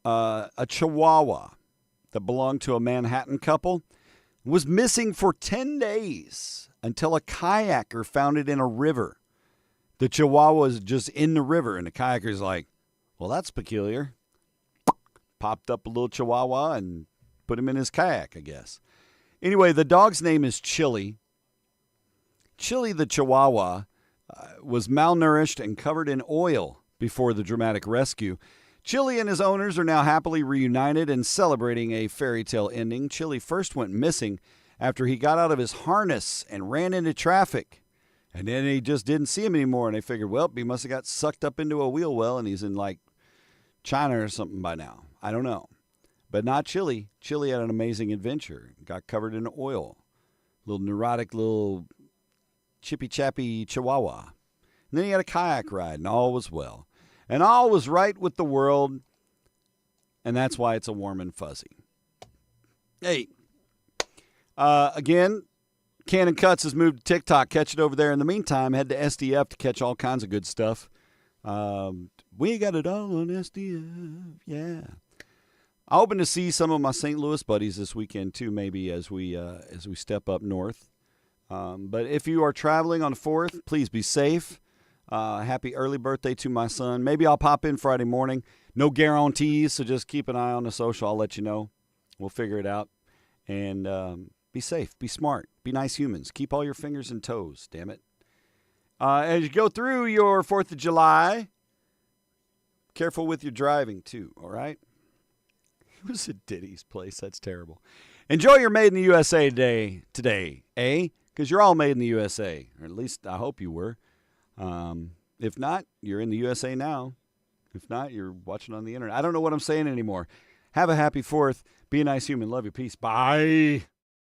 a Chihuahua that belonged to a Manhattan couple was missing for 10 days until a kayaker found it in a river. The Chihuahua was just in the river, and the kayaker's like, well, that's peculiar. Popped up a little Chihuahua and put him in his kayak, I guess. Anyway, the dog's name is Chili. Chili the Chihuahua was malnourished and covered in oil before the dramatic rescue. Chili and his owners are now happily reunited and celebrating a fairy tale ending. Chili first went missing after he got out of his harness and ran into traffic. And then he just didn't see him anymore, and they figured, well, he must have got sucked up into a wheel well, and he's in, like, China or something by now. I don't know. But not Chili. Chili had an amazing adventure. Got covered in oil. Little neurotic, little chippy-chappy Chihuahua. And then he had a kayak ride, and all was well. And all was right with the world, and that's why it's a warm and fuzzy. Hey, again, Cannon Cuts has moved to TikTok. Catch it over there. In the meantime, head to SDF to catch all kinds of good stuff. We got it all on SDF. Yeah. I'm hoping to see some of my St. Louis buddies this weekend, too, maybe as we step up north. But if you are traveling on the 4th, please be safe. Happy early birthday to my son. Maybe I'll pop in Friday morning. No guarantees, so just keep an eye on the social. I'll let you know. We'll figure it out. And be safe. Be smart. Be nice humans. Keep all your fingers and toes, damn it. As you go through your 4th of July, careful with your driving, too, all right? It was at Diddy's place. That's terrible. Enjoy your Made in the USA day today, eh? Because you're all made in the USA. Or at least I hope you were. If not, you're in the USA now. If not, you're watching on the internet. I don't know what I'm saying anymore. Have a happy 4th. Be a nice human. Love you. Peace. Bye.